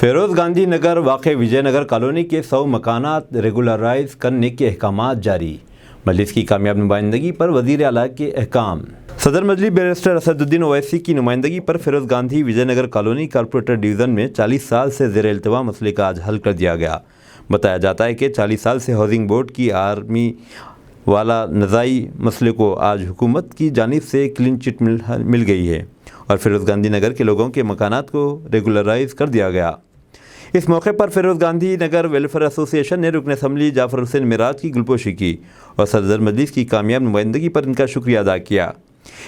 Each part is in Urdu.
فیروز گاندھی نگر واقع وجے نگر کالونی کے 100 مکانات ریگولرائز کرنے کے احکامات جاری۔ مجلس کی کامیاب نمائندگی پر وزیر اعلیٰ کے احکام۔ صدر مجلس بیرسٹر اسد الدین اویسی کی نمائندگی پر فیروز گاندھی وجے نگر کالونی کارپوریٹر ڈویژن میں 40 سال سے زیر التوا مسئلے کا آج حل کر دیا گیا۔ بتایا جاتا ہے کہ 40 سال سے ہاؤسنگ بورڈ کی آرمی والا نزاعی مسئلے کو آج حکومت کی جانب سے کلین چٹ مل گئی ہے اور فیروز گاندھی نگر کے لوگوں کے مکانات کو ریگولرائز کر دیا گیا۔ اس موقع پر فیروز گاندھی نگر ویلفیئر ایسوسی ایشن نے رکن اسمبلی جعفر حسین معراج کی گلپوشی کی اور صدر مجلس کی کامیاب نمائندگی پر ان کا شکریہ ادا کیا۔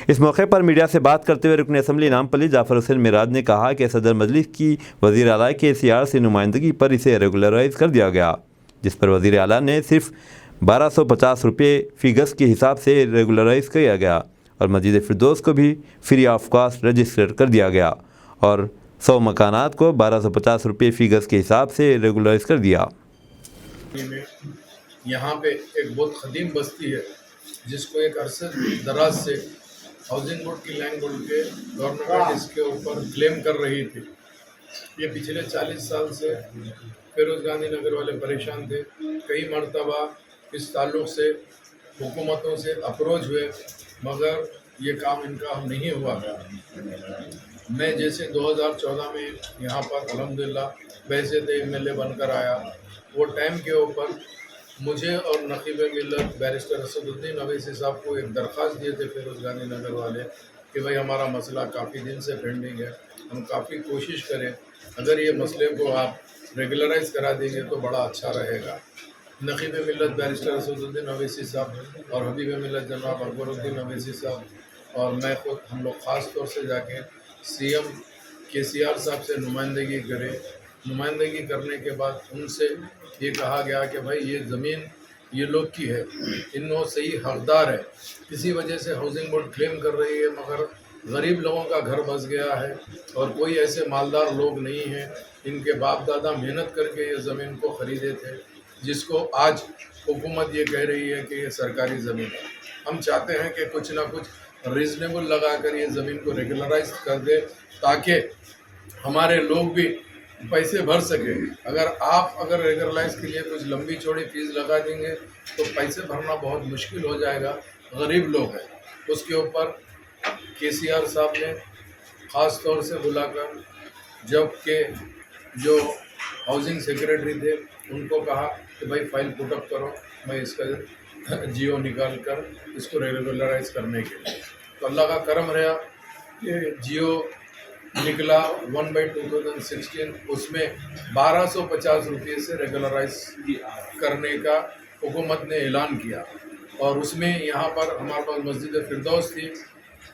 اس موقع پر میڈیا سے بات کرتے ہوئے رکن اسمبلی نامپلی جعفر حسین معراج نے کہا کہ صدر مجلس کی وزیر اعلیٰ کے CR سے نمائندگی پر اسے ریگولرائز کر دیا گیا، جس پر وزیر اعلیٰ نے صرف 1250 روپے فی گز کے حساب سے ریگولرائز کیا گیا اور مسجد فردوس کو بھی فری آف کاسٹ رجسٹر کر دیا گیا اور 100 مکانات کو 1250 روپے فی گز کے حساب سے ریگولرائز کر دیا۔ یہاں پہ ایک بہت قدیم بستی ہے جس کو ایک عرصے دراز سے ہاؤسنگ بورڈ کی لینڈ بورڈ کے گورنمنٹ اس کے اوپر کلیم کر رہی تھی۔ یہ پچھلے 40 سال سے فیروز گاندھی نگر والے پریشان تھے۔ کئی مرتبہ اس تعلق سے حکومتوں سے اپروچ ہوئے مگر یہ کام ان کا نہیں ہوا۔ میں جیسے 2014 میں یہاں پر الحمدللہ بحیثیت MLA بن کر آیا، وہ ٹائم کے اوپر مجھے اور نقیب ملت بیرسٹر اسد الدین اویسی صاحب کو ایک درخواست دیے تھے فیروز گاندھی نگر والے کہ بھائی ہمارا مسئلہ کافی دن سے پینڈنگ ہے، ہم کافی کوشش کریں، اگر یہ مسئلے کو آپ ریگولرائز کرا دیں گے تو بڑا اچھا رہے گا۔ نقیب ملت بیرسٹر اسد الدین اویسی صاحب اور حبیب ملت جناب اکبر الدین اویسی صاحب اور میں خود ہم لوگ خاص طور سے جا کے CM KCR صاحب سے نمائندگی کرے۔ نمائندگی کرنے کے بعد ان سے یہ کہا گیا کہ بھائی یہ زمین یہ لوگ کی ہے، انہوں صحیح حقدار ہے، کسی وجہ سے ہاؤسنگ بورڈ کلیم کر رہی ہے مگر غریب لوگوں کا گھر بس گیا ہے اور کوئی ایسے مالدار لوگ نہیں ہیں، ان کے باپ دادا محنت کر کے یہ زمین کو خریدے تھے، جس کو آج حکومت یہ کہہ رہی ہے کہ یہ سرکاری زمین ہے۔ ہم چاہتے ہیں کہ کچھ نہ کچھ ریزنیبل لگا کر یہ زمین کو ریگولرائز کر دے تاکہ ہمارے لوگ بھی پیسے بھر سکیں۔ اگر ریگولرائز کے لیے کچھ لمبی چوڑی فیس لگا دیں گے تو پیسے بھرنا بہت مشکل ہو جائے گا، غریب لوگ ہیں۔ اس کے اوپر KCR صاحب نے خاص طور سے بلا کر جب کہ جو ہاؤسنگ سیکریٹری تھے ان کو کہا کہ بھائی فائل پٹ اپ کرو، میں اس کا GO نکال کر اس کو ریگولرائز کرنے کے لیے، تو اللہ کا کرم رہا کہ GO نکلا 1/2016، اس میں 1250 روپے سے ریگولرائز کرنے کا حکومت نے اعلان کیا اور اس میں یہاں پر ہمارے پاس مسجد فردوس تھی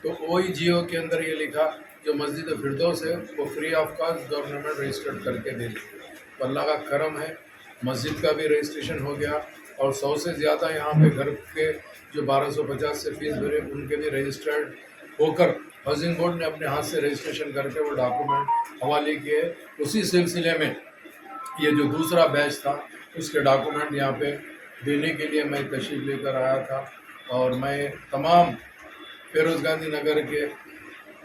تو وہی GO کے اندر یہ لکھا جو مسجد فردوس ہے وہ free of cost government registered کر کے دے دی۔ تو اللہ کا کرم ہے، مسجد کا بھی رجسٹریشن ہو گیا اور 100 سے زیادہ یہاں پہ گھر کے جو 1250 سے فیس بھرے ان کے بھی رجسٹرڈ ہو کر ہاؤسنگ بورڈ نے اپنے ہاتھ سے رجسٹریشن کر کے وہ ڈاکومنٹ حوالے کیے۔ اسی سلسلے میں یہ جو دوسرا بیچ تھا اس کے ڈاکومنٹ یہاں پہ دینے کے لیے میں تشریف لے کر آیا تھا اور میں تمام فیروز گاندھی نگر کے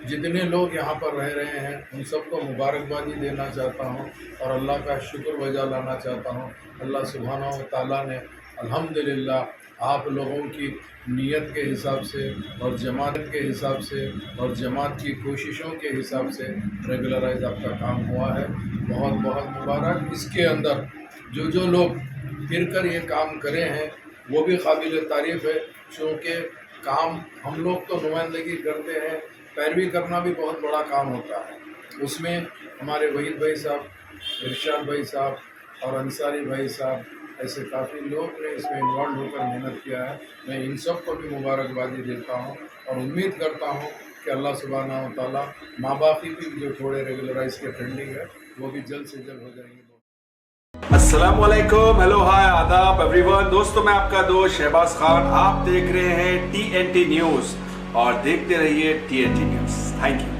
جتنے لوگ یہاں پر رہ رہے ہیں ان سب کو مبارکبادی دینا چاہتا ہوں اور اللہ کا شکر بجا لانا چاہتا ہوں۔ اللہ سبحانہ و تعالیٰ نے الحمدللہ آپ لوگوں کی نیت کے حساب سے اور جماعت کے حساب سے اور جماعت کی کوششوں کے حساب سے ریگولرائز آپ کا کام ہوا ہے، بہت بہت مبارک۔ اس کے اندر جو لوگ پھر کر یہ کام کرے ہیں وہ بھی قابل تعریف ہے، چونکہ کام ہم لوگ تو نمائندگی کرتے ہیں، پیروی کرنا بھی بہت بڑا کام ہوتا ہے۔ اس میں ہمارے وحید بھائی صاحب، ارشاد بھائی صاحب اور انصاری بھائی صاحب ایسے کافی لوگ نے اس میں انوالو ہو کر محنت کیا ہے۔ میں ان سب کو بھی مبارکبادی دیتا ہوں اور امید کرتا ہوں کہ اللہ سبحانہ و تعالیٰ ماں باقی بھی جو تھوڑے ریگولرائز کے پینڈنگ ہے وہ بھی جلد سے جلد ہو جائیں گے۔ السلام علیکم، ہیلو، ہائے، آداب ایوری ون۔ دوستوں میں آپ کا دوست شہباز خان، آپ دیکھ رہے ہیں TNT نیوز اور دیکھتے رہیے TNT نیوز۔ Thank you.